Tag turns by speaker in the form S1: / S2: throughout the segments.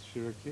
S1: Shiraki.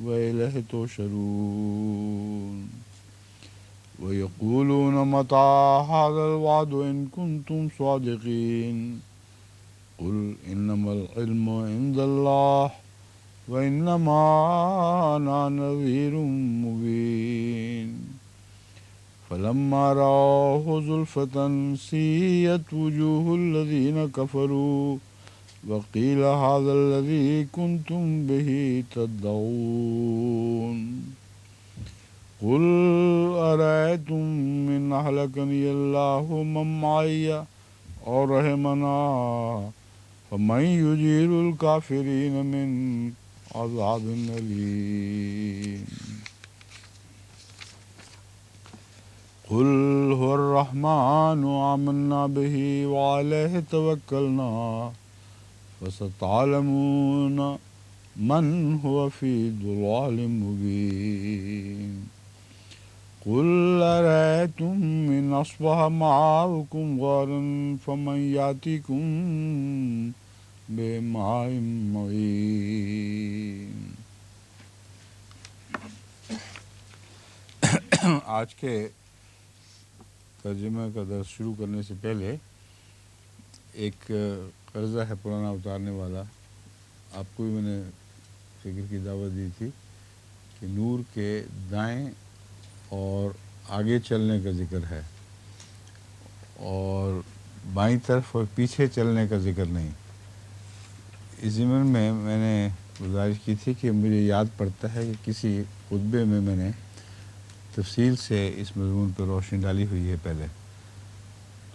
S1: وإليه تحشرون ويقولون متى هذا الوعد إن كنتم صادقين قل إنما العلم عند الله وإنما أنا نذير مبين فلما رأوه زلفة سيئت وجوه الذين كفروا وقيل هذا الذي كنتم به تدعون قل أرأيتم من أهلكني الله ومن معي أو رحمنا فمن يجير الكافرين من عذاب أليم قل هو الرحمن آمنا به وعليه توكلنا فستعلمون من هو في ضلال مبين قل أرأيتم إن أصبح ماؤكم غورا فمن يأتيكم بماء معين. آج کے ترجمے کا درس شروع کرنے سے پہلے ایک قرضہ ہے پرانا اتارنے والا. آپ کو بھی میں نے فکر کی دعوت دی تھی کہ نور کے دائیں اور آگے چلنے کا ذکر ہے اور بائیں طرف اور پیچھے چلنے کا ذکر نہیں. اس ضمن میں نے گزارش کی تھی کہ مجھے یاد پڑتا ہے کہ کسی خطبے میں نے تفصیل سے اس مضمون پر روشنی ڈالی ہوئی ہے پہلے.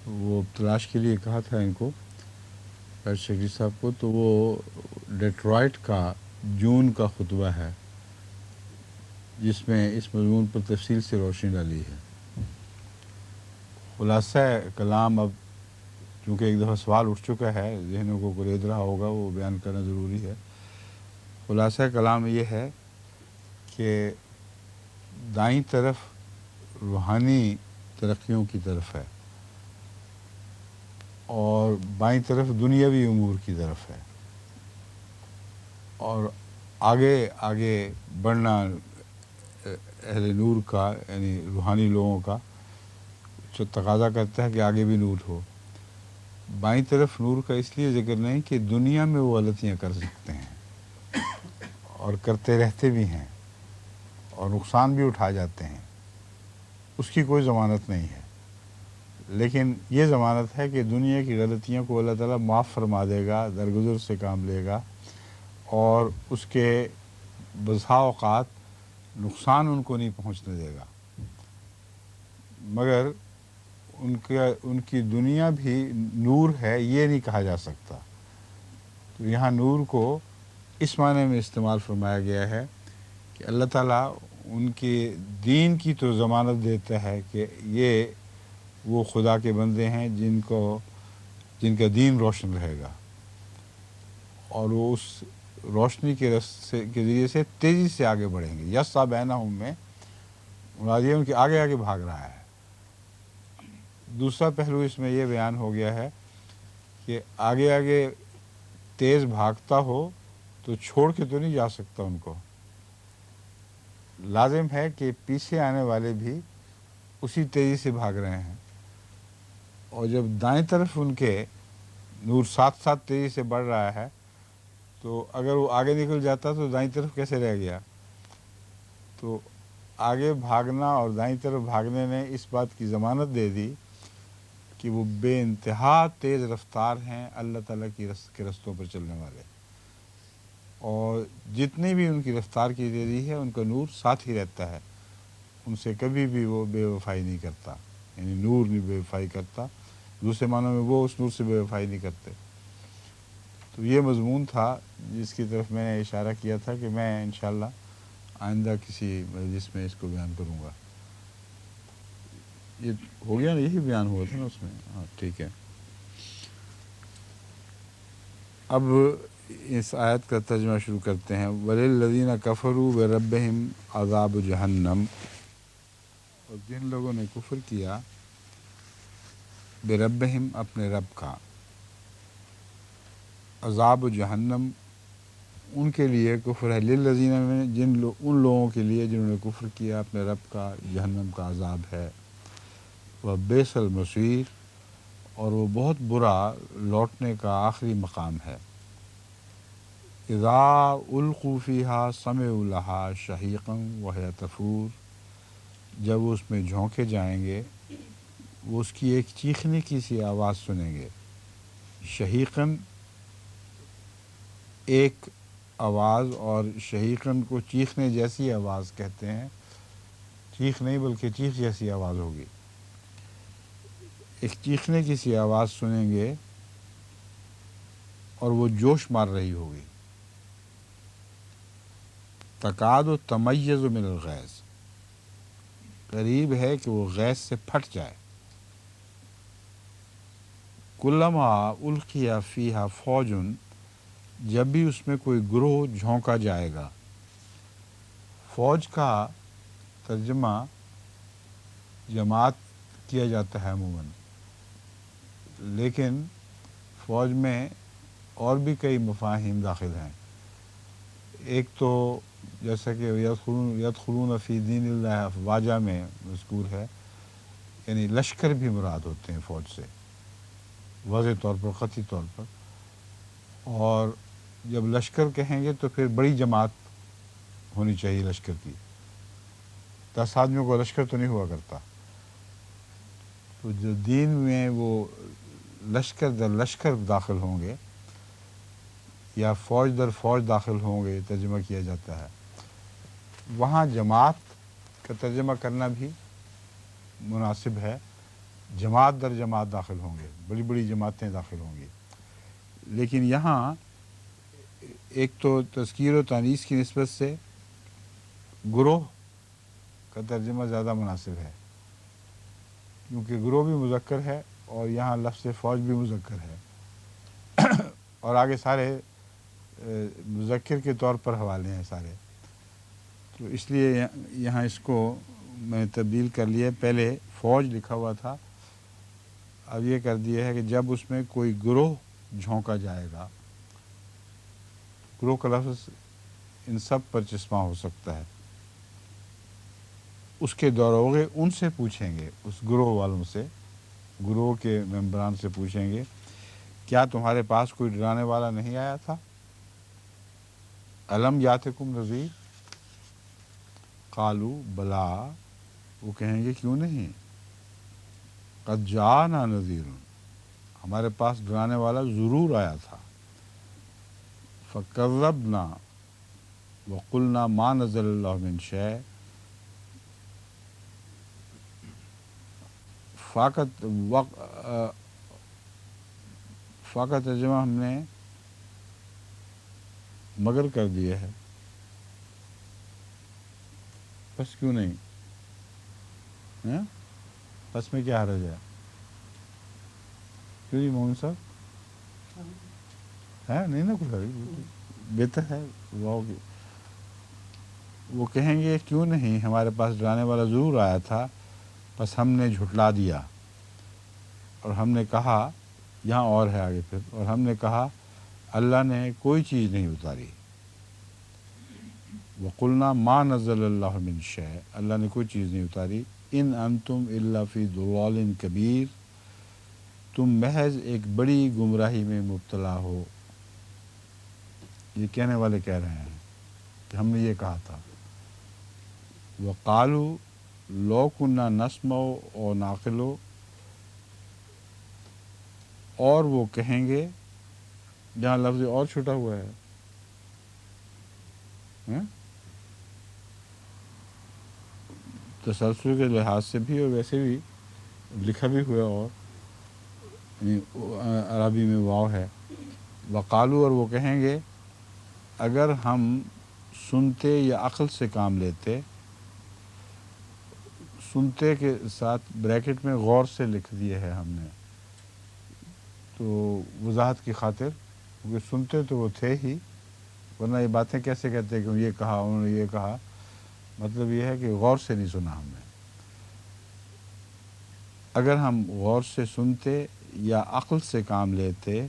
S1: وہ تلاش کے لیے کہا تھا ان کو شکری صاحب کو، تو وہ ڈیٹرائٹ کا جون کا خطبہ ہے جس میں اس مضمون پر تفصیل سے روشنی ڈالی ہے. خلاصہ کلام اب چونکہ ایک دفعہ سوال اٹھ چکا ہے، ذہنوں کو گرید رہا ہوگا، وہ بیان کرنا ضروری ہے. خلاصہ کلام یہ ہے کہ دائیں طرف روحانی ترقیوں کی طرف ہے اور بائیں طرف دنیاوی امور کی طرف ہے، اور آگے آگے بڑھنا اہل نور کا یعنی روحانی لوگوں کا جو تقاضا کرتا ہے کہ آگے بھی نور ہو. بائیں طرف نور کا اس لیے ذکر نہیں کہ دنیا میں وہ غلطیاں کر سکتے ہیں اور کرتے رہتے بھی ہیں اور نقصان بھی اٹھا جاتے ہیں، اس کی کوئی ضمانت نہیں ہے. لیکن یہ ضمانت ہے کہ دنیا کی غلطیوں کو اللہ تعالیٰ معاف فرما دے گا، درگزر سے کام لے گا اور اس کے بسا اوقات نقصان ان کو نہیں پہنچنے دے گا، مگر ان کی دنیا بھی نور ہے یہ نہیں کہا جا سکتا. تو یہاں نور کو اس معنی میں استعمال فرمایا گیا ہے کہ اللہ تعالیٰ ان کے دین کی تو ضمانت دیتا ہے کہ یہ وہ خدا کے بندے ہیں جن کا دین روشن رہے گا اور وہ اس روشنی کے راستے کے ذریعے سے تیزی سے آگے بڑھیں گے. یسعیٰ بینہم میں مراد یہ ان کے آگے آگے بھاگ رہا ہے. دوسرا پہلو اس میں یہ بیان ہو گیا ہے کہ آگے آگے تیز بھاگتا ہو تو چھوڑ کے تو نہیں جا سکتا، ان کو لازم ہے کہ پیچھے آنے والے بھی اسی تیزی سے بھاگ رہے ہیں، اور جب دائیں طرف ان کے نور ساتھ ساتھ تیزی سے بڑھ رہا ہے تو اگر وہ آگے نکل جاتا تو دائیں طرف کیسے رہ گیا. تو آگے بھاگنا اور دائیں طرف بھاگنے نے اس بات کی ضمانت دے دی کہ وہ بے انتہا تیز رفتار ہیں اللہ تعالیٰ کے رستوں پر چلنے والے، اور جتنی بھی ان کی رفتار کی تیزی ہے ان کا نور ساتھ ہی رہتا ہے، ان سے کبھی بھی وہ بے وفائی نہیں کرتا، یعنی نور نہیں بے وفائی کرتا. دوسرے معنوں میں وہ اس نور سے بے وفائی نہیں کرتے. تو یہ مضمون تھا جس کی طرف میں نے اشارہ کیا تھا کہ میں انشاءاللہ آئندہ کسی مجلس میں اس کو بیان کروں گا. یہ ہو گیا نا، یہی بیان ہوا تھا نا اس میں. ہاں ٹھیک ہے. اب اس آیت کا ترجمہ شروع کرتے ہیں. وَلِلَّذِينَ كَفَرُوا بِرَبِّهِمْ عَذَابُ جَهَنَّمَ، اور جن لوگوں نے کفر کیا بربہم اپنے رب کا، عذاب جہنم ان کے لیے کفر ہے، للذین میں ان لوگوں کے لیے جنہوں نے کفر کیا اپنے رب کا، جہنم کا عذاب ہے، وہ بئس المصیر، اور وہ بہت برا لوٹنے کا آخری مقام ہے۔ اذا القوا فیہا سمعوا لہا شہیقا وہی تفور، جب وہ اس میں جھونکے جائیں گے وہ اس کی ایک چیخنے کی سی آواز سنیں گے۔ شہیقاً ایک آواز، اور شہیقاً کو چیخنے جیسی آواز کہتے ہیں، چیخ نہیں بلکہ چیخ جیسی آواز ہوگی، ایک چیخنے کی سی آواز سنیں گے اور وہ جوش مار رہی ہوگی۔ تکاد تمیز من الغیظ، قریب ہے کہ وہ غیظ سے پھٹ جائے۔ کلما القی فیہا فوج، جب بھی اس میں کوئی گروہ جھونکا جائے گا۔ فوج کا ترجمہ جماعت کیا جاتا ہے عموماً، لیکن فوج میں اور بھی کئی مفاہیم داخل ہیں۔ ایک تو جیسا کہ یدخلون فی دین اللہ افواجا میں مذکور ہے، یعنی لشکر بھی مراد ہوتے ہیں فوج سے واضح طور پر، قطعی طور پر۔ اور جب لشکر کہیں گے تو پھر بڑی جماعت ہونی چاہیے لشکر کی، 10 آدمیوں کا لشکر تو نہیں ہوا کرتا۔ تو جو دین میں وہ لشکر در لشکر داخل ہوں گے یا فوج در فوج داخل ہوں گے، ترجمہ کیا جاتا ہے، وہاں جماعت کا ترجمہ کرنا بھی مناسب ہے۔ جماعت در جماعت داخل ہوں گے، بڑی بڑی جماعتیں داخل ہوں گی۔ لیکن یہاں ایک تو تذکیر و تانیث کی نسبت سے گروہ کا ترجمہ زیادہ مناسب ہے، کیونکہ گروہ بھی مذکر ہے اور یہاں لفظ فوج بھی مذکر ہے، اور آگے سارے مذکر کے طور پر حوالے ہیں سارے، تو اس لیے یہاں اس کو میں تبدیل کر لیا۔ پہلے فوج لکھا ہوا تھا، اب یہ کر دیا ہے کہ جب اس میں کوئی گروہ جھونکا جائے گا۔ گروہ کا لفظ ان سب پر چشمہ ہو سکتا ہے۔ اس کے داروغے ان سے پوچھیں گے، اس گروہ والوں سے، گروہ کے ممبران سے پوچھیں گے، کیا تمہارے پاس کوئی ڈرانے والا نہیں آیا تھا؟ الم یاتکم نذیر، قالو بلا، وہ کہیں گے کیوں نہیں، قد جاءنا نذیر، ہمارے پاس ڈرانے والا ضرور آیا تھا۔ فکذبنا وقلنا ما نزل اللہ من شیء، فاقت ترجمہ ہم نے مگر کر دیا ہے، بس کیوں نہیں، ہاں؟ بس میں کیا حرج ہے؟ کیوں جی مومن صاحب ہے نہیں نا کچھ حرج، بہتر ہے۔ وہ کہیں گے کیوں نہیں، ہمارے پاس ڈرانے والا ضرور آیا تھا، بس ہم نے جھٹلا دیا، اور ہم نے کہا، یہاں اور ہے آگے پھر، اور ہم نے کہا اللہ نے کوئی چیز نہیں اتاری۔ وقلنا ما نزل اللہ من شیء، اللہ نے کوئی چیز نہیں اتاری۔ ان انتم الا فی ضلال کبیر، تم محض ایک بڑی گمراہی میں مبتلا ہو۔ یہ کہنے والے کہہ رہے ہیں کہ ہم نے یہ کہا تھا۔ وقالوا لو کنا نسمع او نعقل، اور وہ کہیں گے، جہاں لفظ اور چھٹا ہوا ہے، تسلسل کے لحاظ سے بھی اور ویسے بھی لکھا بھی ہوا، اور عربی میں واو ہے۔ وقالو، اور وہ کہیں گے اگر ہم سنتے یا عقل سے کام لیتے، سنتے کے ساتھ بریکٹ میں غور سے لکھ دیا ہے ہم نے، تو وضاحت کی خاطر، کیونکہ سنتے تو وہ تھے ہی، ورنہ یہ باتیں کیسے کہتے کہ یہ کہا انہوں نے، یہ کہا، مطلب یہ ہے کہ غور سے نہیں سنا ہم نے۔ اگر ہم غور سے سنتے یا عقل سے کام لیتے،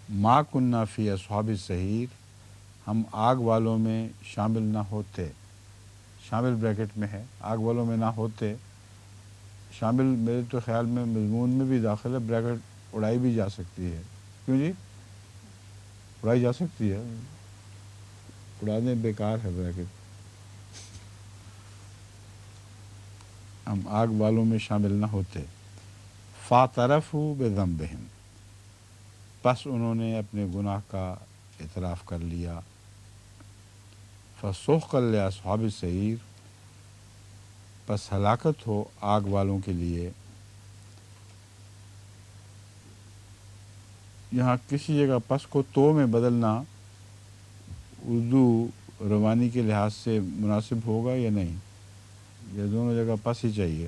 S1: ما کننا فی اصحاب السعیر، ہم آگ والوں میں شامل نہ ہوتے، شامل بریکٹ میں ہے، آگ والوں میں نہ ہوتے، شامل میرے تو خیال میں مضمون میں بھی داخل ہے، بریکٹ اڑائی بھی جا سکتی ہے، کیوں جی اڑائی جا سکتی ہے، اڑانے بیکار ہے بریکٹ، ہم آگ والوں میں شامل نہ ہوتے، فاعترفوا بذنبہم، پس انہوں نے اپنے گناہ کا اعتراف کر لیا، فسحقا لاصحاب السعیر، پس ہلاکت ہو آگ والوں کے لیے۔ یہاں کسی جگہ پس کو تو میں بدلنا اردو روانی کے لحاظ سے مناسب ہوگا یا نہیں؟ یہ دونوں جگہ پس ہی چاہیے۔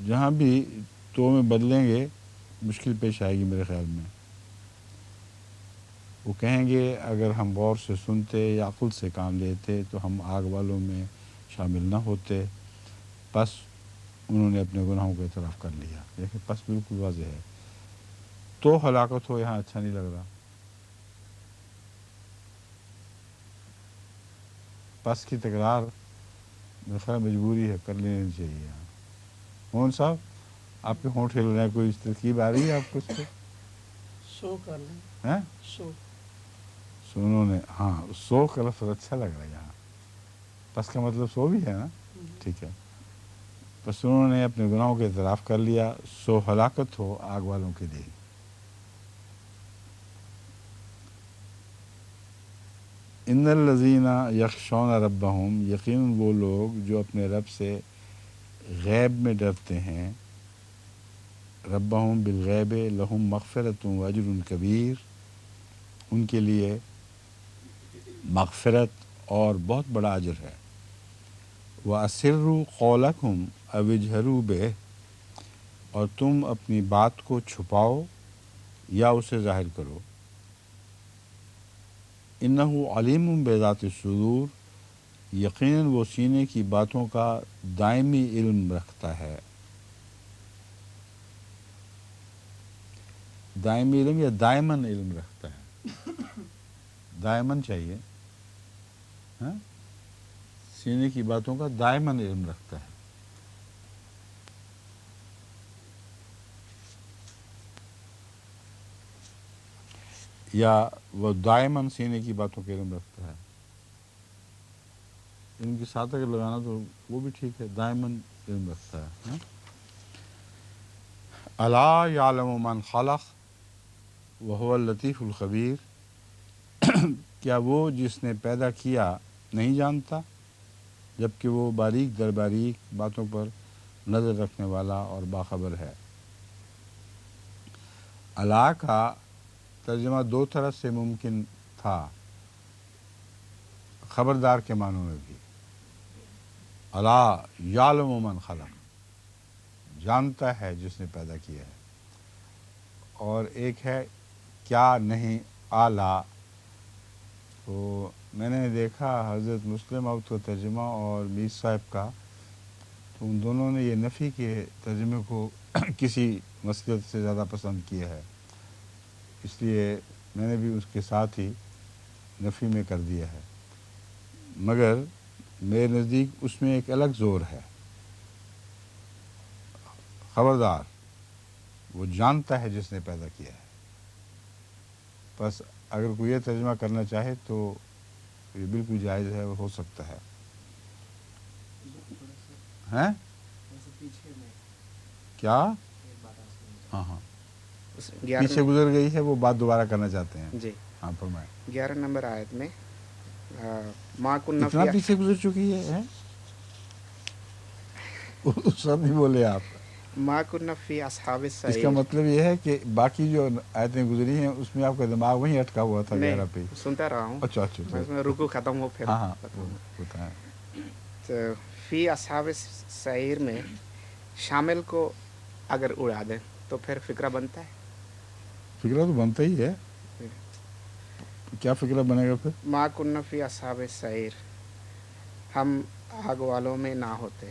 S1: جہاں بھی تو میں بدلیں گے مشکل پیش آئے گی میرے خیال میں۔ وہ کہیں گے اگر ہم غور سے سنتے یا عقل سے کام لیتے تو ہم آگ والوں میں شامل نہ ہوتے، پس انہوں نے اپنے گناہوں کا اعتراف کر لیا۔ دیکھیں پس بالکل واضح ہے، تو ہلاکت ہو یہاں اچھا نہیں لگ رہا، پس کی تکرار میرے خیال مجبوری ہے، کر لینی چاہیے یہاں۔ مون صاحب آپ کے ہونٹ ہل رہے ہیں، کوئی ترکیب آ رہی ہے آپ کو اس پہ؟
S2: سو کر لیں،
S1: ہیں
S2: سو
S1: سنوں نے، ہاں سو کا لفظ اچھا لگ رہا ہے یہاں، پس کا مطلب سو بھی ہے نا، ٹھیک ہے۔ پس انہوں نے اپنے گناہوں کا اعتراف کر لیا، سو ہلاکت ہو آگ والوں کے لیے۔ ان الذین یخشون ربہم، یقیناً وہ لوگ جو اپنے رب سے غیب میں ڈرتے ہیں، ربہم بالغیب لہم مغفرۃ و اجر کبیر، ان کے لیے مغفرت اور بہت بڑا اجر ہے۔ وَأَسِرُّوا قَوْلَكُمْ أَوِ اجْهَرُوا بِهِ، اور تم اپنی بات کو چھپاؤ یا اسے ظاہر کرو۔ إِنَّهُ عَلِيمٌ بِذَاتِ الصُّدُورِ، یقیناً وہ سینے کی باتوں کا دائمی علم رکھتا ہے۔ دائمی علم یا دائماً علم رکھتا ہے؟ دائماً چاہیے، ہاں، سینے کی باتوں کا دائماً علم رکھتا ہے۔ یا وہ دائماً سینے کی باتوں کا علم رکھتا ہے، ان کے ساتھ اگر لگانا تو وہ بھی ٹھیک ہے، دائماً علم رکھتا ہے۔ الا یعلم من خلق وهو اللطیف الخبیر، کیا وہ جس نے پیدا کیا نہیں جانتا، جبکہ وہ باریک در باریک باتوں پر نظر رکھنے والا اور باخبر ہے۔ الا کا ترجمہ دو طرح سے ممکن تھا، خبردار کے معنوں میں بھی۔ الا یعلم من خلق، جانتا ہے جس نے پیدا کیا ہے، اور ایک ہے کیا نہیں اعلیٰ۔ تو میں نے دیکھا حضرت مسلم عبد کا ترجمہ اور میر صاحب کا، تو ان دونوں نے یہ نفی کے ترجمے کو کسی مسلک سے زیادہ پسند کیا ہے، اس لیے میں نے بھی اس کے ساتھ ہی نفی میں کر دیا ہے، مگر میرے نزدیک اس میں ایک الگ زور ہے۔ خبردار، وہ جانتا ہے جس نے پیدا کیا ہے۔ بس اگر کوئی یہ ترجمہ کرنا چاہے تو یہ بالکل جائز ہے اور ہو سکتا ہے۔ ہیں کیا؟ ہاں ہاں پیچھے گزر گئی ہے، وہ بات دوبارہ کرنا چاہتے ہیں
S3: جی
S1: ہاں فرمائیں۔
S3: 11 نمبر آیت میں ما کننا
S1: اتنا
S3: فی
S1: پیچھے گزر چکی ہے سب نہیں بولے آپ۔
S3: ما کننا فی اصحاب
S1: اس کا
S3: السعیر،
S1: مطلب یہ ہے کہ باقی جو آیتیں گزری ہیں اس میں آپ کا دماغ وہیں اٹکا ہوا تھا
S3: نہیں
S1: 11 پہ۔
S3: سنتا رہا ہوں،
S1: اچھا اچھا
S3: میں اس میں رکو ختم ہو پھر
S1: ہاں ہاں
S3: بتاؤں گا۔
S1: بتائیں۔
S3: تو فی اصحاب السعیر میں شامل کو اگر اڑا دیں تو پھر فکرہ بنتا ہے۔
S1: فکرہ تو بنتا ہی ہے، کیا فکرہ بنے گا پھر؟
S3: ما کننا فی اصحاب السعیر، ہم آگ والوں میں نہ ہوتے۔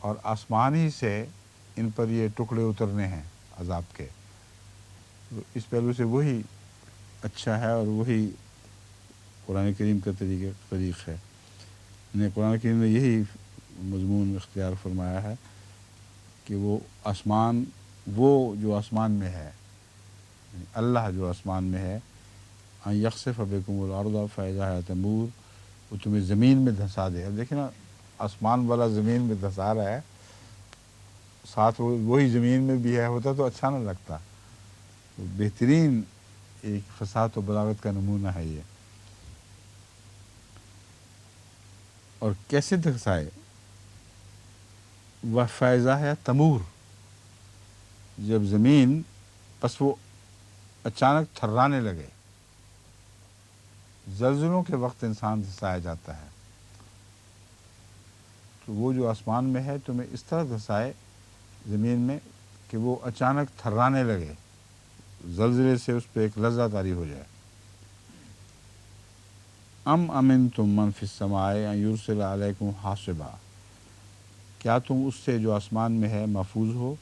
S1: اور آسمان ہی سے ان پر یہ ٹکڑے اترنے ہیں عذاب کے. تو اس پہلو سے وہی اچھا ہے اور وہی قرآن کریم کا طریق ہے. قرآن کریم نے یہی مضمون اختیار فرمایا ہے کہ وہ آسمان، وہ جو آسمان میں ہے، اللہ جو آسمان میں ہے، ان یخسف بکم الارض فاذا ہی تمور، وہ تمہیں زمین میں دھنسا دے. اب دیکھیں نا، آسمان والا زمین میں دھنسا رہا ہے، ساتھ وہی زمین میں بھی ہے، ہوتا تو اچھا نہ لگتا. تو بہترین ایک فصاحت و بلاغت کا نمونہ ہے یہ. اور کیسے دھنسائے؟ وہ فیضا ہے تمور، جب زمین پس وہ اچانک تھرانے لگے. زلزلوں کے وقت انسان دھنسایا جاتا ہے. تو وہ جو آسمان میں ہے تمہیں اس طرح دھنسائے زمین میں کہ وہ اچانک تھرانے لگے، زلزلے سے اس پہ ایک لرزہ طاری ہو جائے. ام امنتم من فی السماء ان یرسل علیکم حاصبا، کیا تم اس سے جو آسمان میں ہے محفوظ ہو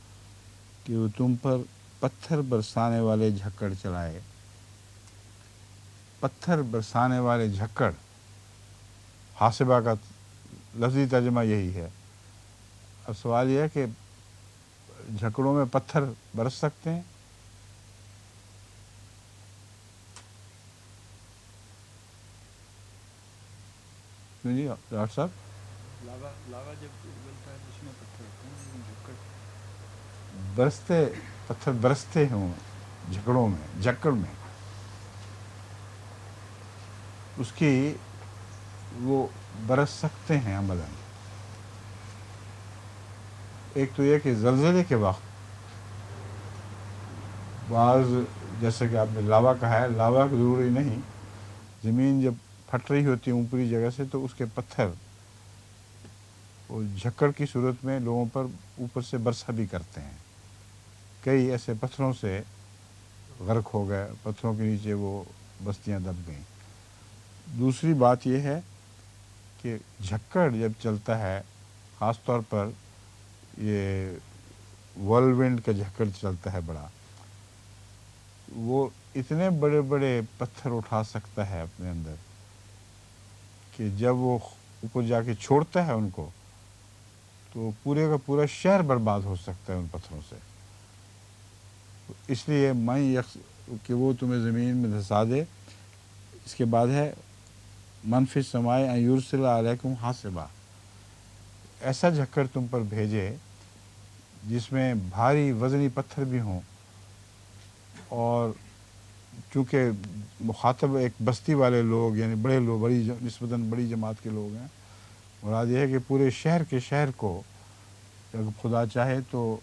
S1: کہ وہ تم پر پتھر برسانے والے جھکڑ چلائے. پتھر برسانے والے جھکڑ، حاصبہ کا لفظی ترجمہ یہی ہے. اب سوال یہ ہے کہ جھکڑوں میں پتھر برس سکتے ہیں؟ کیوں جی ڈاکٹر صاحب؟
S2: لاوا جب بنتا ہے تو اس میں پتھر ہوتے ہیں، لیکن جھکڑ
S1: برستے پتھر برستے ہوں جھکڑوں میں، جھکڑ میں، اس کی وہ برس سکتے ہیں عملاً. ایک تو یہ کہ زلزلے کے وقت بعض، جیسے کہ آپ نے لاوا کہا ہے، لاوا ضروری نہیں، زمین جب پھٹ رہی ہوتی ہے اوپری جگہ سے تو اس کے پتھر وہ جھکڑ کی صورت میں لوگوں پر اوپر سے برسا بھی کرتے ہیں. کئی ایسے پتھروں سے غرق ہو گئے، پتھروں کے نیچے وہ بستیاں دب گئیں. دوسری بات یہ ہے کہ جھکڑ جب چلتا ہے، خاص طور پر یہ ورلڈ کا جھکڑ چلتا ہے بڑا، وہ اتنے بڑے بڑے پتھر اٹھا سکتا ہے اپنے اندر کہ جب وہ اوپر جا کے چھوڑتا ہے ان کو تو پورے کا پورا شہر برباد ہو سکتا ہے ان پتھروں سے. اس لیے کہ وہ تمہیں زمین میں دھسا دے. اس کے بعد ہے من فی السماء ان یرسل علیکم حاصبا، ایسا جھکڑ تم پر بھیجے جس میں بھاری وزنی پتھر بھی ہوں، اور چونکہ مخاطب ایک بستی والے لوگ، یعنی بڑے لوگ، نسبتاً بڑی جماعت کے لوگ ہیں، مراد یہ ہے کہ پورے شہر کو اگر خدا چاہے تو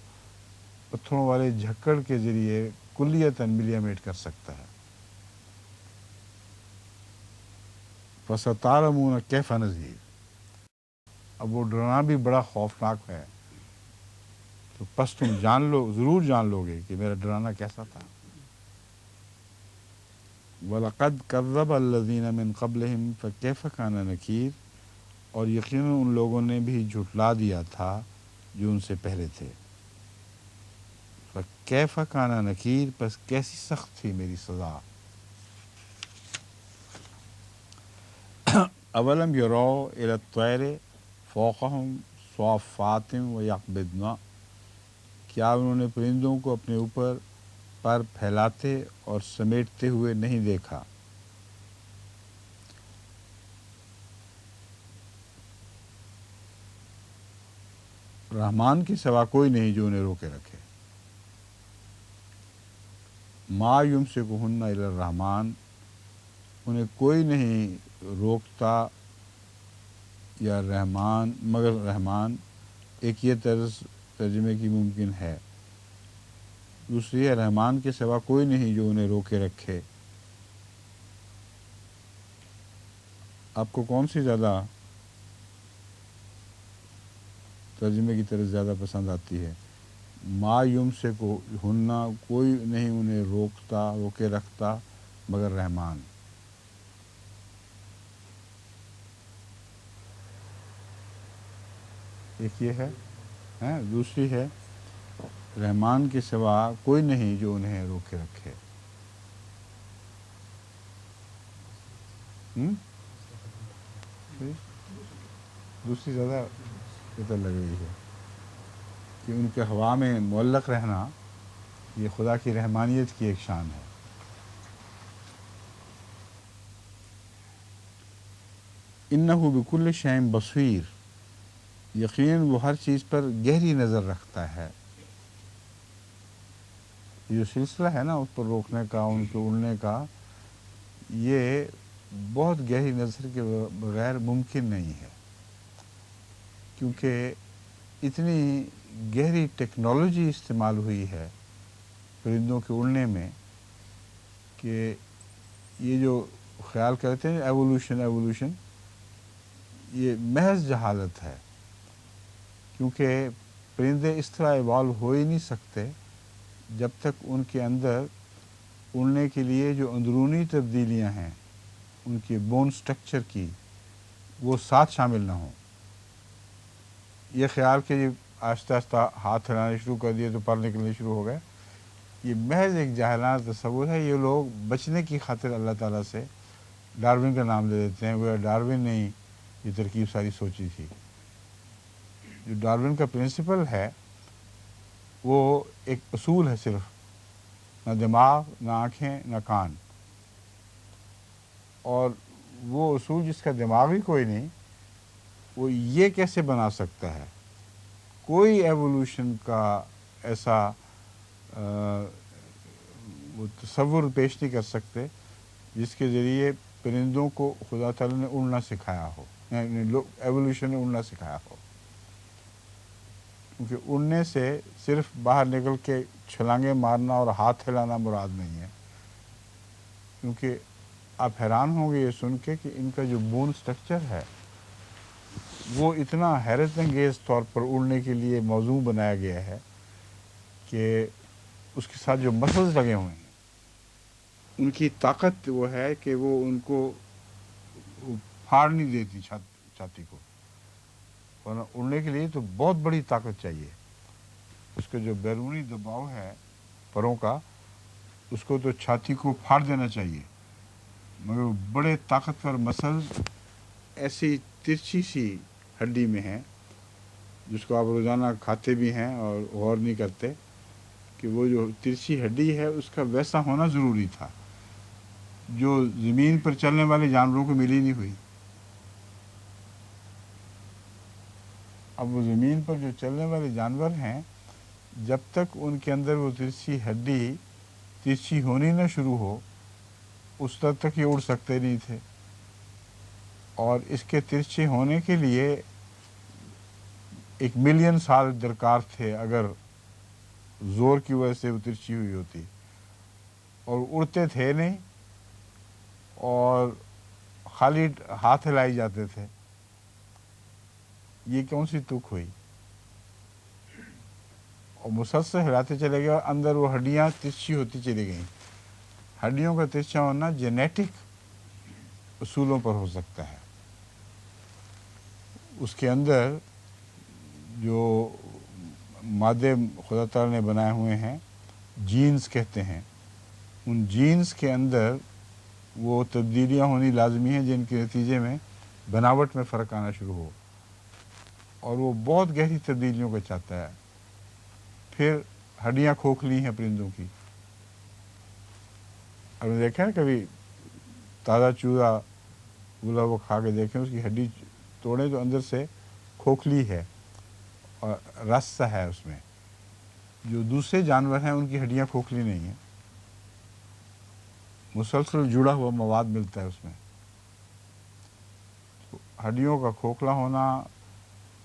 S1: پتھروں والے جھکڑ کے ذریعے کلیتاً ملیمیٹ کر سکتا ہے. فَسَتَعْلَمُونَ كَيْفَ نَذِيرِ، اب وہ ڈرانا بھی بڑا خوفناک ہے، تو پس تم ضرور جان لو گے کہ میرا ڈرانا کیسا تھا. وَلَقَدْ كَذَّبَ الَّذِينَ مِن قَبْلِهِمْ فَكَيْفَ كَانَ نَكِيرِ، اور یقیناً ان لوگوں نے بھی جھٹلا دیا تھا جو ان سے پہلے تھے. فَكَيْفَ كَانَ نَكِيرِ، پس کیسی سخت تھی میری سزا. اولم یروا الی الطیر فوقہم صافات ویقبضن، کیا انہوں نے پرندوں کو اپنے اوپر پر پھیلاتے اور سمیٹتے ہوئے نہیں دیکھا. رحمان کے سوا کوئی نہیں جو انہیں روکے رکھے. ما یمسکہن الا الرحمن، انہیں کوئی نہیں روکتا یا رحمان مگر رحمان. ایک یہ طرز ترجمے کی ممکن ہے. دوسری ہے رحمان کے سوا کوئی نہیں جو انہیں روکے رکھے. آپ کو کون سی زیادہ ترجمے کی طرف زیادہ پسند آتی ہے؟ ما یمسکہن، کوئی نہیں انہیں روکے رکھتا مگر رحمان. ایک یہ ہے ہیں، دوسری ہے رحمان کے سوا کوئی نہیں جو انہیں روکے رکھے. دوسری زیادہ بہتر لگ رہی ہے کہ ان کے ہوا میں معلق رہنا یہ خدا کی رحمانیت کی ایک شان ہے. انہ بکل شیء بصیر، یقیناً وہ ہر چیز پر گہری نظر رکھتا ہے. یہ جو سلسلہ ہے نا اس پر روکنے کا، ان کے اڑنے کا، یہ بہت گہری نظر کے بغیر ممکن نہیں ہے، کیونکہ اتنی گہری ٹیکنالوجی استعمال ہوئی ہے پرندوں کے اڑنے میں کہ یہ جو خیال کرتے ہیں ایوولوشن یہ محض جہالت ہے، کیونکہ پرندے اس طرح ایوالو ہو ہی نہیں سکتے جب تک ان کے اندر اڑنے کے لیے جو اندرونی تبدیلیاں ہیں ان کی بون سٹرکچر کی وہ ساتھ شامل نہ ہوں. یہ خیال کہ یہ آہستہ آہستہ ہاتھ ہلانے شروع کر دیے تو پر نکلنے شروع ہو گئے، یہ محض ایک جاہلانہ تصور ہے. یہ لوگ بچنے کی خاطر اللہ تعالیٰ سے ڈارون کا نام لے دیتے ہیں، وہ ڈارون نے ہی یہ ترکیب ساری سوچی تھی. جو ڈارون کا پرنسپل ہے وہ ایک اصول ہے، صرف نہ دماغ، نہ آنکھیں، نہ کان، اور وہ اصول جس کا دماغ ہی کوئی نہیں وہ یہ کیسے بنا سکتا ہے؟ کوئی ایوولوشن کا ایسا وہ تصور پیش نہیں کر سکتے جس کے ذریعے پرندوں کو خدا تعالیٰ نے اڑنا سکھایا ہو، یعنی ایوولوشن نے اڑنا سکھایا ہو. کیونکہ اڑنے سے صرف باہر نکل کے چھلانگیں مارنا اور ہاتھ ہلانا مراد نہیں ہے. کیونکہ آپ حیران ہوں گے یہ سن کے کہ ان کا جو بون سٹرکچر ہے وہ اتنا حیرت انگیز طور پر اڑنے کے لیے موزوں بنایا گیا ہے کہ اس کے ساتھ جو مسلز لگے ہوئے ہیں ان کی طاقت وہ ہے کہ وہ ان کو پھاڑ نہیں دیتی چھاتی کو، ورنہ اڑنے کے لیے تو بہت بڑی طاقت چاہیے. اس کا جو بیرونی دباؤ ہے پروں کا اس کو تو چھاتی کو پھاڑ دینا چاہیے، مگر وہ بڑے طاقتور مسلز ایسی ترچھی سی ہڈی میں ہیں جس کو آپ روزانہ کھاتے بھی ہیں اور غور نہیں کرتے کہ وہ جو ترچھی ہڈی ہے اس کا ویسا ہونا ضروری تھا جو زمین پر چلنے والے جانوروں کو ملی نہیں ہوئی. اب وہ زمین پر جو چلنے والے جانور ہیں جب تک ان کے اندر وہ ترچھی ہڈی ترچھی ہونی نہ شروع ہو اس تک یہ اڑ سکتے نہیں تھے، اور اس کے ترچھے ہونے کے لیے 1,000,000 سال درکار تھے اگر زور کی وجہ سے وہ ترچھی ہوئی ہوتی، اور اڑتے تھے نہیں اور خالی ہاتھ ہلائی جاتے تھے. یہ کون سی تک ہوئی؟ اور مسلسل ہلاتے چلے گئے اور اندر وہ ہڈیاں ترچھی ہوتی چلی گئیں. ہڈیوں کا ترچھا ہونا جینیٹک اصولوں پر ہو سکتا ہے. اس کے اندر جو مادے خدا تعالیٰ نے بنائے ہوئے ہیں جینز کہتے ہیں، ان جینز کے اندر وہ تبدیلیاں ہونی لازمی ہیں جن کے نتیجے میں بناوٹ میں فرق آنا شروع ہو، اور وہ بہت گہری تبدیلیوں کو چاہتا ہے. پھر ہڈیاں کھوکھلی ہیں پرندوں کی. اب دیکھیں نا کبھی تازہ چوزا بولا وہ کھا کے دیکھیں، اس کی ہڈی توڑیں تو اندر سے کھوکھلی ہے اور رس سا ہے اس میں. جو دوسرے جانور ہیں ان کی ہڈیاں کھوکھلی نہیں ہیں، مسلسل جڑا ہوا مواد ملتا ہے اس میں. تو ہڈیوں کا کھوکھلا ہونا،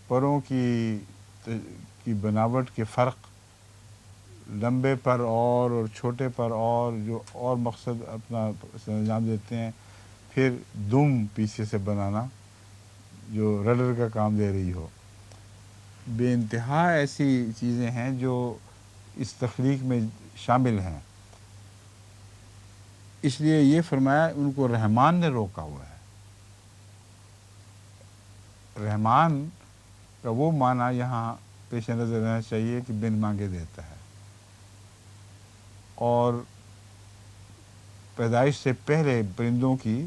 S1: پروں کی بناوٹ کے فرق، لمبے پر اور چھوٹے پر جو اور مقصد اپنا انجام دیتے ہیں. پھر دم پیچھے سے بنانا جو رڈر کا کام دے رہی ہو. بے انتہا ایسی چیزیں ہیں جو اس تخلیق میں شامل ہیں. اس لیے یہ فرمایا ان کو رحمان نے روکا ہوا ہے. رحمان کا وہ معنی یہاں پیش نظر رہنا چاہیے کہ بن مانگے دیتا ہے، اور پیدائش سے پہلے پرندوں کی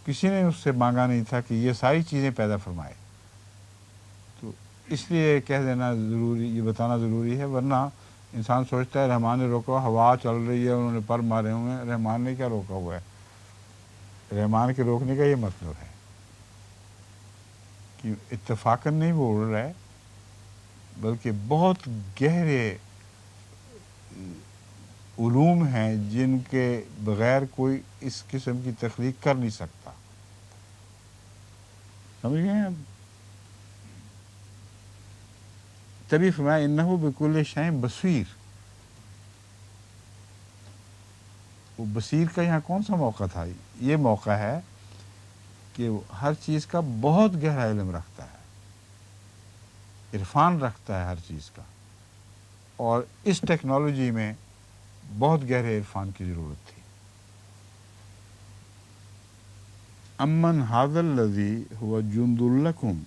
S1: کسی نے اس سے مانگا نہیں تھا کہ یہ ساری چیزیں پیدا فرمائے. تو اس لیے کہہ دینا ضروری، یہ بتانا ضروری ہے، ورنہ انسان سوچتا ہے رحمان نے روکا، ہوا چل رہی ہے انہوں نے پر مارے ہوئے ہیں، رحمان نے کیا روکا ہوا ہے. رحمان کے روکنے کا یہ مطلب ہے کہ اتفاقاً نہیں وہ اڑ رہا ہے، بلکہ بہت گہرے علوم ہیں جن کے بغیر کوئی اس قسم کی تخلیق کر نہیں سکتا. سمجھ گئے ہیں؟ تبھی فرمایا انہ بکل شیء بصیر. وہ بصیر کا یہاں کون سا موقع تھا؟ یہ موقع ہے کہ وہ ہر چیز کا بہت گہرا علم رکھتا ہے، عرفان رکھتا ہے ہر چیز کا، اور اس ٹیکنالوجی میں بہت گہرے عرفان کی ضرورت تھی. امن ھذا الذی ھو جند لکم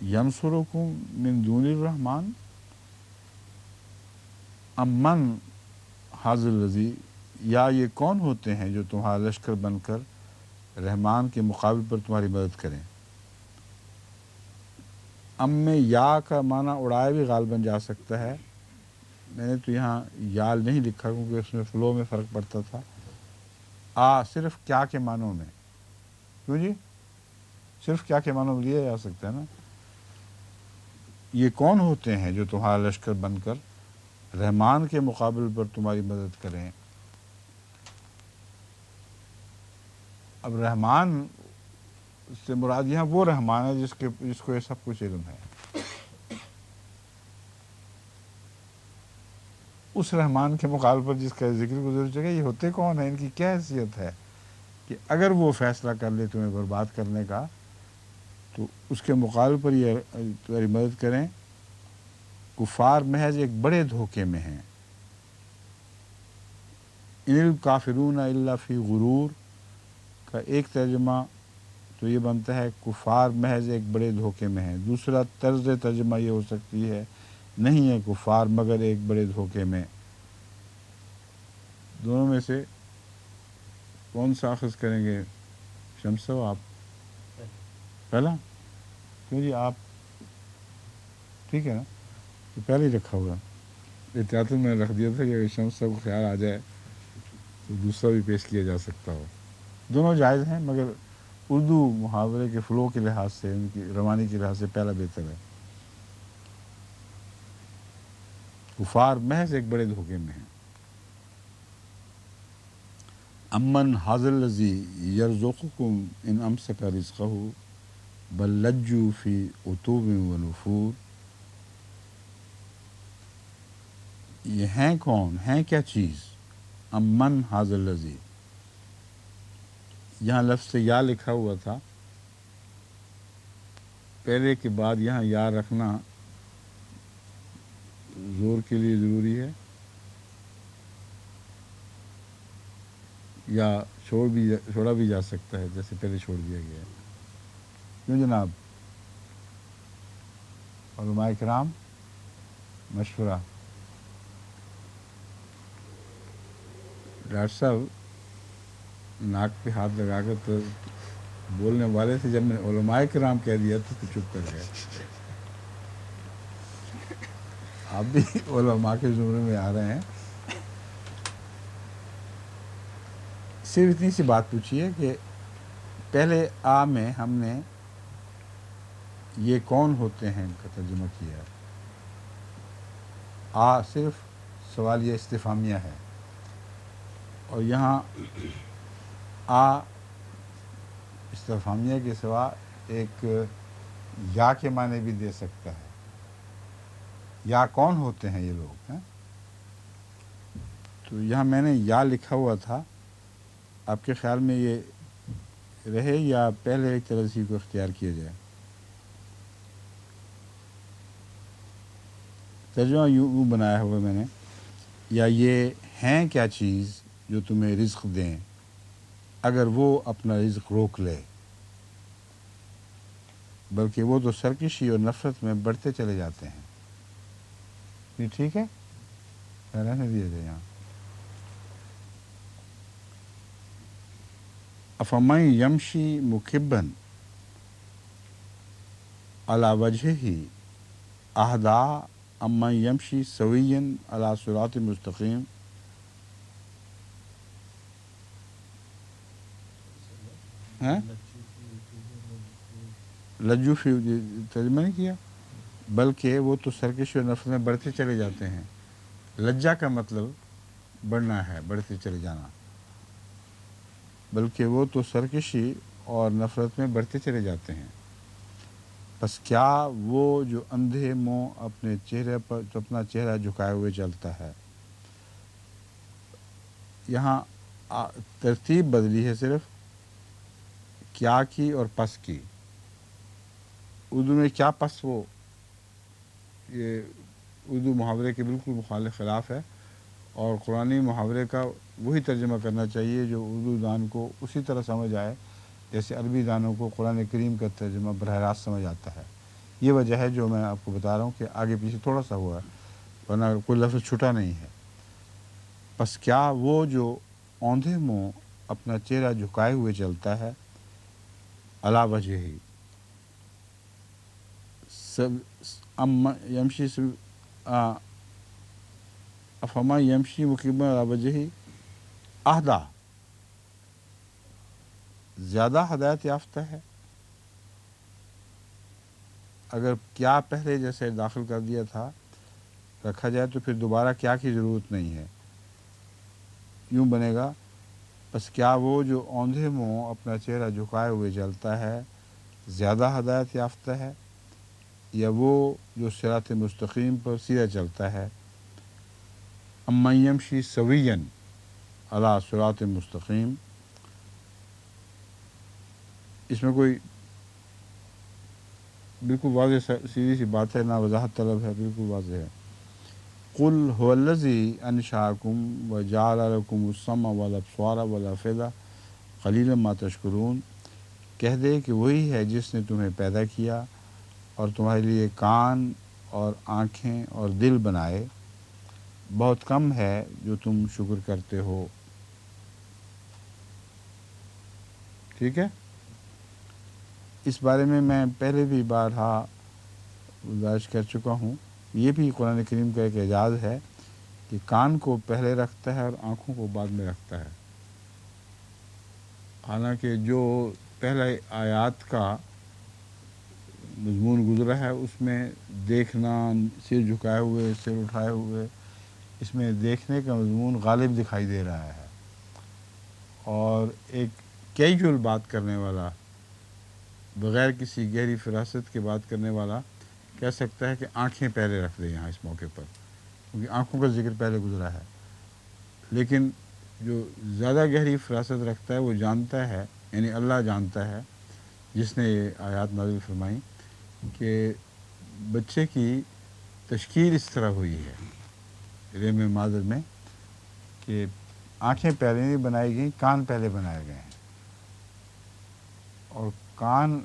S1: ینصرکم من دون الرحمن. امن ھذا الذی، یا یہ کون ہوتے ہیں جو تمہارا لشکر بن کر رحمان کے مقابل پر تمہاری مدد کریں. ام میں یا کا معنی اڑائے بھی غالباً جا سکتا ہے. میں نے تو یہاں یال نہیں لکھا کیونکہ اس میں فلو میں فرق پڑتا تھا. صرف کیا کے معنوں میں. کیوں جی؟ صرف کیا کے معنوں میں لیا جا سکتا ہے نا. یہ کون ہوتے ہیں جو تمہارا لشکر بن کر رحمان کے مقابل پر تمہاری مدد کریں. اب رحمان سے مراد یہاں وہ رحمان ہے جس کو یہ سب کچھ علم ہے. اس رحمان کے مقابل پر جس کا ذکر گزر چکا، یہ ہوتے کون ہیں، ان کی کیا حیثیت ہے کہ اگر وہ فیصلہ کر لے تمہیں برباد کرنے کا تو اس کے مقابل پر یہ تمہاری مدد کریں. کفار محض ایک بڑے دھوکے میں ہیں. ان الکافرون الا فی غرور کا ایک ترجمہ تو یہ بنتا ہے کفار محض ایک بڑے دھوکے میں ہیں. دوسرا طرز ترجمہ یہ ہو سکتی ہے نہیں ہے کفار مگر ایک بڑے دھوکے میں. دونوں میں سے کون سا اخذ کریں گے؟ شمس صاحب آپ پہلا. کیوں جی آپ ٹھیک ہے نا، تو پہلے ہی رکھا ہوا احتیاطاً میں نے رکھ دیا تھا کہ اگر شمس صاحب کو خیال آ جائے تو دوسرا بھی پیش کیا جا سکتا ہو. دونوں جائز ہیں مگر اردو محاورے کے فلو کے لحاظ سے، ان کی روانی کے لحاظ سے پہلا بہتر ہے. کفار محض ایک بڑے دھوکے میں ہیں. امن ھذا الذی یرزقکم ان امسک رزقہ بل لجوا فی عتو و نفور. یہ ہیں کون، ہیں کیا چیز؟ امن ھذا الذی، یہاں لفظ سے یا لکھا ہوا تھا، پہلے کے بعد یہاں یا رکھنا زور کے لیے ضروری ہے یا چھوڑا بھی جا سکتا ہے جیسے پہلے چھوڑ دیا گیا ہے. کیوں جناب؟ علماء کرام مشورہ. ڈاکٹر صاحب ناک پہ ہاتھ لگا کر تو بولنے والے تھے، جب میں نے علماء کرام کہہ دیا تو چپ کر گئے. آپ بھی علماء کے زمرے میں آ رہے ہیں. صرف اتنی سی بات پوچھی ہے کہ پہلے میں ہم نے یہ کون ہوتے ہیں کا ترجمہ کیا ہے. صرف سوالیہ استفہامیہ ہے، اور یہاں استفہامیہ کے سوا ایک یا کے معنی بھی دے سکتا ہے. یا کون ہوتے ہیں یہ لوگ ہیں. تو یہاں میں نے یا لکھا ہوا تھا، آپ کے خیال میں یہ رہے یا پہلے ایک طرح سے کو اختیار کیا جائے؟ ترجمہ یوں بنایا ہوا میں نے، یا یہ ہیں کیا چیز جو تمہیں رزق دیں اگر وہ اپنا رزق روک لے. بلکہ وہ تو سرکشی اور نفرت میں بڑھتے چلے جاتے ہیں. یہ ٹھیک ہے؟ رہنے دیجیے یہاں. افمن یمشی مکبن علی وجہہ اہدی امن یمشی سویا علی صراط مستقیم. ہیں لجو فی ترجمہ نہیں کیا. بلکہ وہ تو سرکشی اور نفرت میں بڑھتے چلے جاتے ہیں. لجا کا مطلب بڑھنا ہے، بڑھتے چلے جانا. بلکہ وہ تو سرکشی اور نفرت میں بڑھتے چلے جاتے ہیں. بس کیا وہ جو اندھے منہ اپنے چہرے پر اپنا چہرہ جھکائے ہوئے چلتا ہے. یہاں ترتیب بدلی ہے صرف کیا کی اور پس کی. اردو میں کیا پس وہ یہ اردو محاورے کے بالکل مخالف خلاف ہے، اور قرآنی محاورے کا وہی ترجمہ کرنا چاہیے جو اردو دان کو اسی طرح سمجھ آئے جیسے عربی دانوں کو قرآن کریم کا ترجمہ براہ راست سمجھ آتا ہے. یہ وجہ ہے جو میں آپ کو بتا رہا ہوں کہ آگے پیچھے تھوڑا سا ہوا ہے، ورنہ کوئی لفظ چھٹا نہیں ہے. بس کیا وہ جو اوندھے منہ اپنا چہرہ جھکائے ہوئے چلتا ہے علی وجہ ہی یمشی افما یمشی مکبا علی وجہ اہدی زیادہ ہدایت یافتہ ہے. اگر کیا پہلے جیسے داخل کر دیا تھا رکھا جائے تو پھر دوبارہ کیا کی ضرورت نہیں ہے. یوں بنے گا بس کیا وہ جو اوندھے منہ اپنا چہرہ جھکائے ہوئے چلتا ہے زیادہ ہدایت یافتہ ہے، یا وہ جو صراط مستقیم پر سیدھا چلتا ہے. امن یمشی سویا علی صراط مستقیم. اس میں کوئی بالکل واضح سیدھی سی بات ہے، نہ وضاحت طلب ہے، بالکل واضح ہے. قل هو الذی انشأکم وجعل لکم السمع والابصار والافئدہ قلیلا ما تشکرون. کہہ دے کہ وہی ہے جس نے تمہیں پیدا کیا اور تمہارے لیے کان اور آنکھیں اور دل بنائے، بہت کم ہے جو تم شکر کرتے ہو. ٹھیک ہے؟ اس بارے میں پہلے بھی بارہا گزارش کر چکا ہوں. یہ بھی قرآن کریم کا ایک اعجاز ہے کہ کان کو پہلے رکھتا ہے اور آنکھوں کو بعد میں رکھتا ہے. حالانکہ جو پہلے آیات کا مضمون گزرا ہے اس میں دیکھنا، سر جھکائے ہوئے، سر اٹھائے ہوئے، اس میں دیکھنے کا مضمون غالب دکھائی دے رہا ہے. اور ایک کیجول بات کرنے والا، بغیر کسی گہری فراست کی بات کرنے والا کہہ سکتا ہے کہ آنکھیں پہلے رکھ دیں یہاں اس موقع پر، کیونکہ آنکھوں کا ذکر پہلے گزرا ہے. لیکن جو زیادہ گہری فراست رکھتا ہے وہ جانتا ہے، یعنی اللہ جانتا ہے جس نے یہ آیات نازل فرمائیں، کہ بچے کی تشکیل اس طرح ہوئی ہے علم ماضر میں کہ آنکھیں پہلے نہیں بنائی گئیں، کان پہلے بنائے گئے ہیں. اور کان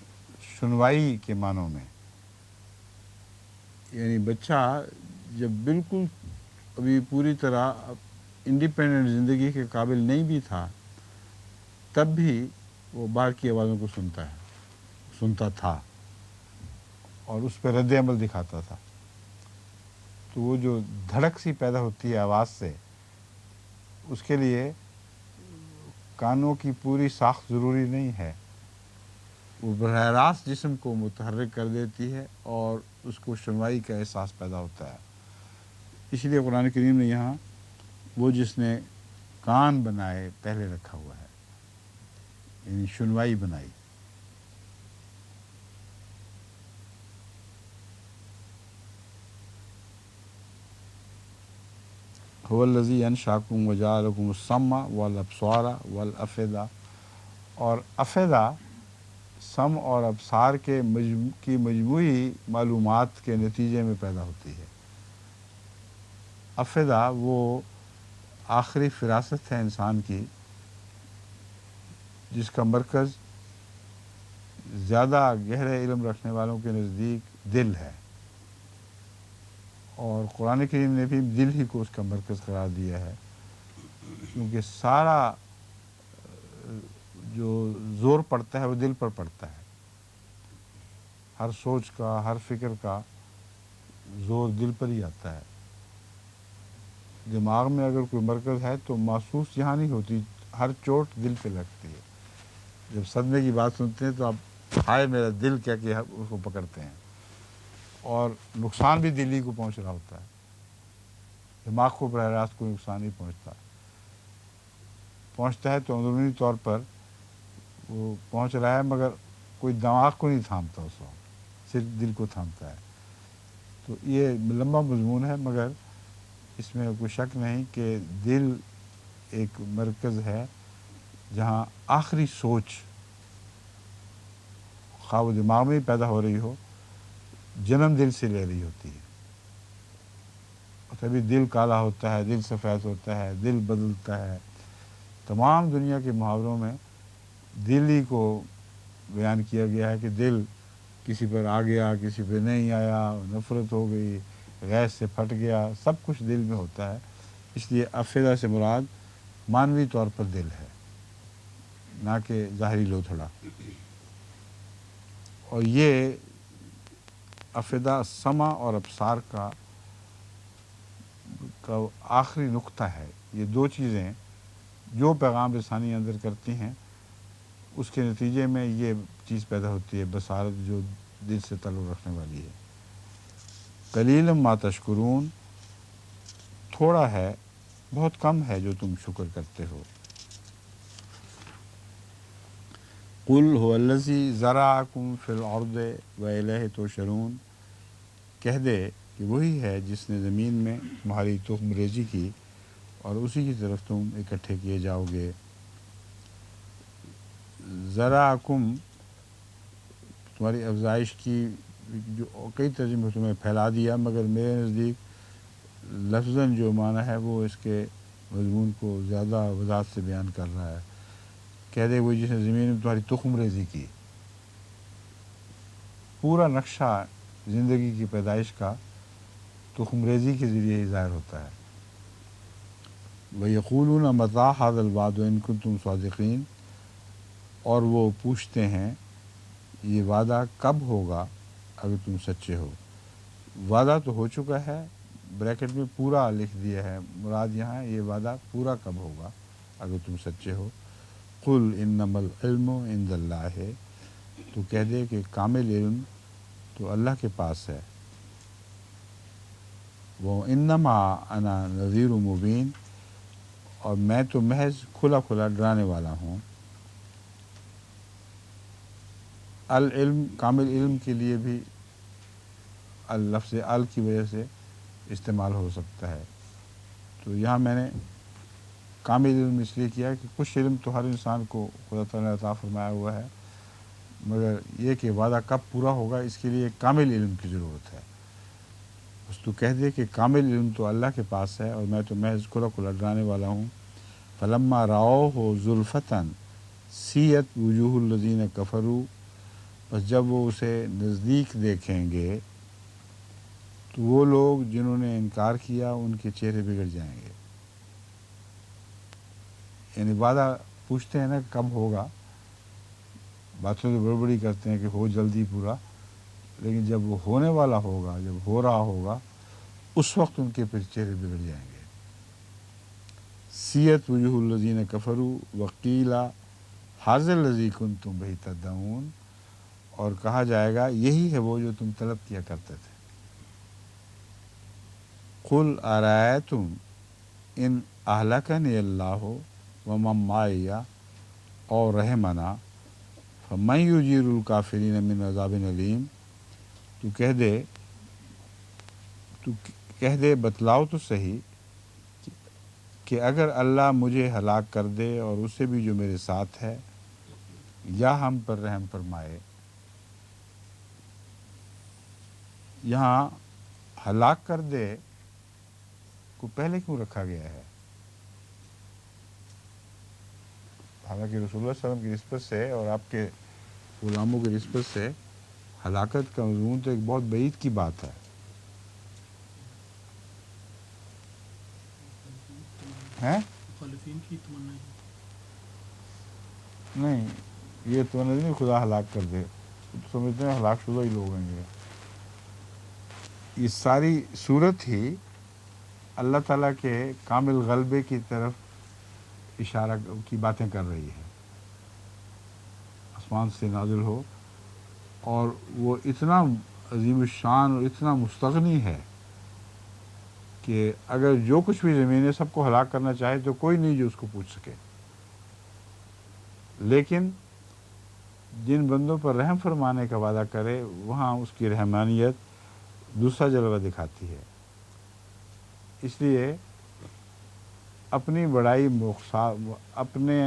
S1: سنوائی کے معنوں میں، یعنی بچہ جب بالکل ابھی پوری طرح انڈیپینڈنٹ زندگی کے قابل نہیں بھی تھا تب بھی وہ باہر کی آوازوں کو سنتا تھا اور اس پہ رد عمل دکھاتا تھا. تو وہ جو دھڑک سی پیدا ہوتی ہے آواز سے، اس کے لیے کانوں کی پوری ساخت ضروری نہیں ہے. وہ براہ راست جسم کو متحرک کر دیتی ہے اور اس کو شنوائی کا احساس پیدا ہوتا ہے. اس لیے قرآن کریم نے یہاں وہ جس نے کان بنائے پہلے رکھا ہوا ہے، یعنی شنوائی بنائی. هو الذی انشأکم وجعل لکم السمع والابصار والافئدہ. اور افئدہ سم اور ابصار کی مجموعی معلومات کے نتیجے میں پیدا ہوتی ہے. افئدہ وہ آخری فراست ہے انسان کی جس کا مرکز زیادہ گہرے علم رکھنے والوں کے نزدیک دل ہے، اور قرآن کریم نے بھی دل ہی کو اس کا مرکز قرار دیا ہے، کیونکہ سارا جو زور پڑتا ہے وہ دل پر پڑتا ہے، ہر سوچ کا، ہر فکر کا زور دل پر ہی آتا ہے۔ دماغ میں اگر کوئی مرکز ہے تو محسوس یہاں نہیں ہوتی، ہر چوٹ دل پہ لگتی ہے۔ جب صدمے کی بات سنتے ہیں تو آپ ہائے میرا دل کیا کہ اس کو پکڑتے ہیں، اور نقصان بھی دل ہی کو پہنچ رہا ہوتا ہے، دماغ کو براہ راست کوئی نقصان نہیں پہنچتا ہے تو اندرونی طور پر وہ پہنچ رہا ہے، مگر کوئی دماغ کو نہیں تھامتا، اس وقت صرف دل کو تھامتا ہے۔ تو یہ لمبا مضمون ہے، مگر اس میں کوئی شک نہیں کہ دل ایک مرکز ہے جہاں آخری سوچ خواہ وہ دماغ میں ہی پیدا ہو رہی ہو، جنم دل سے لے رہی ہوتی ہے، اور تبھی دل کالا ہوتا ہے، دل سفید ہوتا ہے، دل بدلتا ہے۔ تمام دنیا کے محاوروں میں دل ہی کو بیان کیا گیا ہے کہ دل کسی پر آ گیا، کسی پہ نہیں آیا، نفرت ہو گئی، غیظ سے پھٹ گیا، سب کچھ دل میں ہوتا ہے۔ اس لیے افئدہ سے مراد معنوی طور پر دل ہے، نہ کہ ظاہری لوتھڑا۔ اور یہ افئدہ سمع اور ابصار کا آخری نقطہ ہے۔ یہ دو چیزیں جو پیغام رسانی اندر کرتی ہیں، اس کے نتیجے میں یہ چیز پیدا ہوتی ہے، بصارت جو دل سے تعلق رکھنے والی ہے۔ قلیلا ما تشکرون، تھوڑا ہے، بہت کم ہے جو تم شکر کرتے ہو۔ قل هو الذی ذرأکم فی الارض والیہ تحشرون، کہہ دے کہ وہی ہے جس نے زمین میں تمہاری تخم ریزی کی اور اسی کی طرف تم اکٹھے کیے جاؤ گے۔ ذرأکم تمہاری افزائش کی، جو کئی ترجمے تمہیں پھیلا دیا، مگر میرے نزدیک لفظاً جو معنی ہے وہ اس کے مضمون کو زیادہ وضاحت سے بیان کر رہا ہے۔ کہہ دے وہی جس نے زمین میں تمہاری تخم ریزی کی۔ پورا نقشہ زندگی کی پیدائش کا تخم ریزی کے ذریعے ہی ظاہر ہوتا ہے۔ وَيَقُولُونَ مَتَىٰ هَٰذَا الْوَعْدُ إِن كُنتُمْ صَادِقِينَ، اور وہ پوچھتے ہیں یہ وعدہ کب ہوگا اگر تم سچے ہو۔ وعدہ تو ہو چکا ہے، بریکٹ میں پورا لکھ دیا ہے، مراد یہاں یہ وعدہ پورا کب ہوگا اگر تم سچے ہو۔ قُلْ إِنَّمَا الْعِلْمُ عِندَ اللہِ، تو کہہ دے کہ کامل علم تو اللہ کے پاس ہے۔ وَإِنَّمَا أَنَا نَذِيرٌ مُبِينٌ، اور میں تو محض کھلا کھلا ڈرانے والا ہوں۔ العلم، کامل علم کے لیے بھی لفظ ال کی وجہ سے استعمال ہو سکتا ہے، تو یہاں میں نے کامل علم اس لیے کیا کہ کچھ علم تو ہر انسان کو خدا تعالیٰ نے عطا فرمایا ہوا ہے، مگر یہ کہ وعدہ کب پورا ہوگا اس کے لیے کامل علم کی ضرورت ہے۔ بس تو کہہ دے کہ کامل علم تو اللہ کے پاس ہے اور میں تو محض کھلا کھلا ڈرانے والا ہوں۔ فلما رأوہ زلفۃ سیئت وجوہ الذین کفروا، بس جب وہ اسے نزدیک دیکھیں گے تو وہ لوگ جنہوں نے انکار کیا ان کے چہرے بگڑ جائیں گے۔ یعنی وعدہ پوچھتے ہیں نا کب ہوگا، باتوں تو بڑی بڑی کرتے ہیں کہ ہو جلدی پورا، لیکن جب وہ ہونے والا ہوگا، جب ہو رہا ہوگا، اس وقت ان کے پھر چہرے بگڑ جائیں گے۔ سیئت وجوہ الذین کفروا وقیل ھذا الذی کنتم بہ تدعون، اور کہا جائے گا یہی ہے وہ جو تم طلب کیا کرتے تھے۔ قل ارأیتم ان اہلکنی اللہ ومن معی او رحمنا فمن یجیر الکافرین من عذاب علیم، تو کہہ دے بتلاؤ تو صحیح کہ اگر اللہ مجھے ہلاک کر دے اور اسے بھی جو میرے ساتھ ہے، یا ہم پر رحم فرمائے۔ یہاں ہلاک کر دے کو پہلے کیوں رکھا گیا ہے؟ حالانکہ رسول اللہ صلی اللہ علیہ وسلم کی نسبت سے اور آپ کے غلاموں کی نسبت سے ہلاکت کا مضمون تو ایک بہت بعید کی بات ہے. ہیں
S2: مخالفین کی تمنا
S1: نہیں، یہ تو نہیں خدا ہلاک کر دے، سمجھتے ہیں ہلاک شدہ ہی لوگ ہیں یہ ساری صورت ہی اللہ تعالیٰ کے کامل غلبے کی طرف اشارہ کی باتیں کر رہی ہے. آسمان سے نازل ہو، اور وہ اتنا عظیم الشان اور اتنا مستغنی ہے کہ اگر جو کچھ بھی زمین ہے سب کو ہلاک کرنا چاہے تو کوئی نہیں جو اس کو پوچھ سکے. لیکن جن بندوں پر رحم فرمانے کا وعدہ کرے وہاں اس کی رحمانیت دوسرا جلوہ دکھاتی ہے. اس لیے اپنی بڑائی اپنے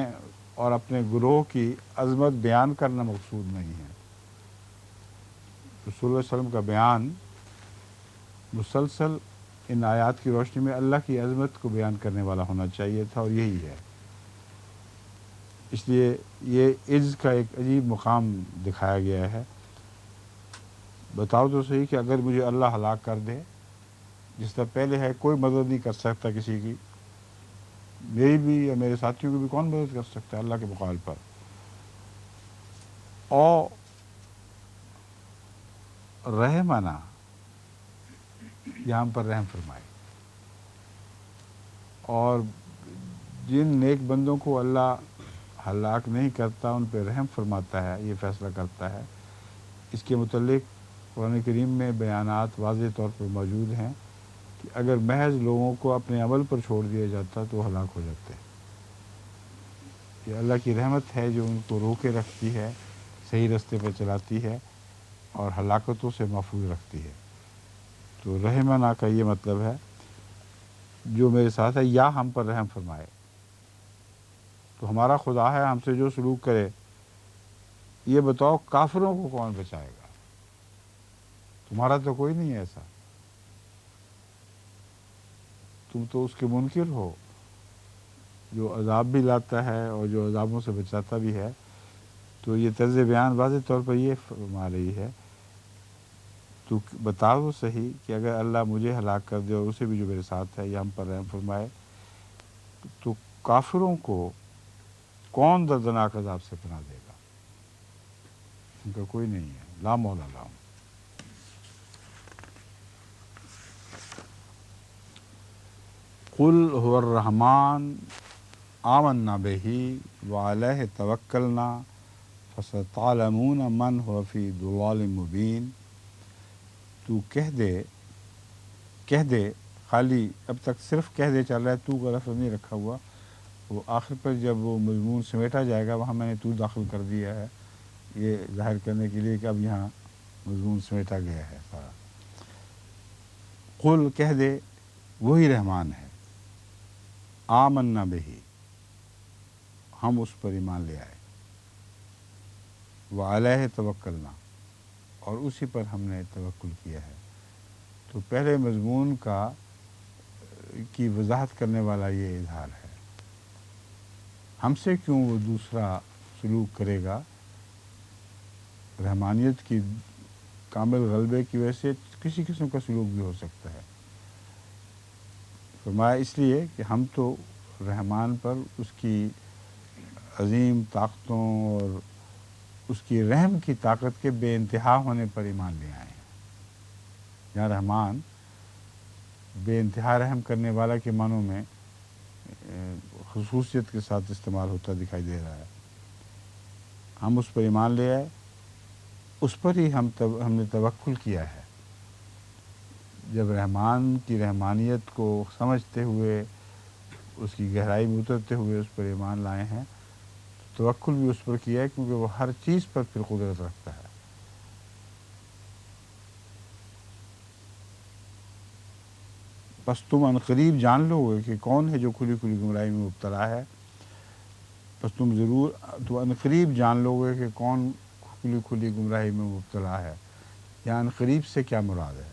S1: اور اپنے گروہ کی عظمت بیان کرنا مقصود نہیں ہے. رسول اللہ علیہ وسلم کا بیان مسلسل ان آیات کی روشنی میں اللہ کی عظمت کو بیان کرنے والا ہونا چاہیے تھا، اور یہی ہے. اس لیے یہ عجز کا ایک عجیب مقام دکھایا گیا ہے. بتاؤ تو صحیح کہ اگر مجھے اللہ ہلاک کر دے، جس طرح پہلے ہے کوئی مدد نہیں کر سکتا کسی کی، میری بھی یا میرے ساتھیوں کی بھی کون مدد کر سکتا ہے اللہ کے مقابل پر. اور رحمانہ یہاں ہم پر رحم فرمائے، اور جن نیک بندوں کو اللہ ہلاک نہیں کرتا ان پہ رحم فرماتا ہے، یہ فیصلہ کرتا ہے. اس کے متعلق قرآن کریم میں بیانات واضح طور پر موجود ہیں کہ اگر محض لوگوں کو اپنے عمل پر چھوڑ دیا جاتا تو وہ ہلاک ہو جاتے. یہ اللہ کی رحمت ہے جو ان کو روکے رکھتی ہے، صحیح رستے پر چلاتی ہے اور ہلاکتوں سے محفوظ رکھتی ہے. تو رحمانہ کا یہ مطلب ہے جو میرے ساتھ ہے یا ہم پر رحم فرمائے. تو ہمارا خدا ہے، ہم سے جو سلوک کرے. یہ بتاؤ کافروں کو کون بچائے گا؟ تمہارا تو کوئی نہیں ہے ایسا، تم تو اس کے منکر ہو جو عذاب بھی لاتا ہے اور جو عذابوں سے بچاتا بھی ہے. تو یہ طرز بیان واضح طور پر یہ فرما رہی ہے تو بتاؤ صحیح کہ اگر اللہ مجھے ہلاک کر دے اور اسے بھی جو میرے ساتھ ہے یا ہم پر رحم فرمائے تو کافروں کو کون دردناک عذاب سے پناہ دے گا؟ ان کا کوئی نہیں ہے، لا مولا لہم. قل هو الرحمن آمنا به وعلیہ توکلنا فستعلمون من هو فی ضلال مبین. تو کہہ دے خالی اب تک صرف کہہ دے چل رہا ہے، تو کا لفظ نہیں رکھا ہوا. وہ آخر پر جب وہ مضمون سمیٹا جائے گا وہاں میں نے تو داخل کر دیا ہے، یہ ظاہر کرنے کے لیے کہ اب یہاں مضمون سمیٹا گیا ہے سارا. قل کہہ دے وہی رحمان ہے، آمنا بہی ہم اس پر ایمان لے آئے، وعلیہ توکلنا اور اسی پر ہم نے توکل کیا ہے. تو پہلے مضمون کی وضاحت کرنے والا یہ اظہار ہے. ہم سے کیوں وہ دوسرا سلوک کرے گا؟ رحمانیت کی کامل غلبے کی وجہ سے کسی قسم کا سلوک بھی ہو سکتا ہے. فرمایا اس لیے کہ ہم تو رحمان پر اس کی عظیم طاقتوں اور اس کی رحم کی طاقت کے بے انتہا ہونے پر ایمان لے آئے ہیں. یہاں رحمان بے انتہا رحم کرنے والا کے معنوں میں خصوصیت کے ساتھ استعمال ہوتا دکھائی دے رہا ہے. ہم اس پر ایمان لے آئے، اس پر ہی ہم نے توکل کیا ہے. جب رحمان کی رحمانیت کو سمجھتے ہوئے اس کی گہرائی میں اترتے ہوئے اس پر ایمان لائے ہیں تو توکل بھی اس پر کیا ہے، کیونکہ وہ ہر چیز پر پھر قدرت رکھتا ہے. بس تم عنقریب جان لو گے کہ کون ہے جو کھلی کھلی گمراہی میں مبتلا ہے. بس تم عنقریب جان لو گے کہ کون کھلی کھلی گمراہی میں مبتلا ہے. یا عنقریب سے کیا مراد ہے؟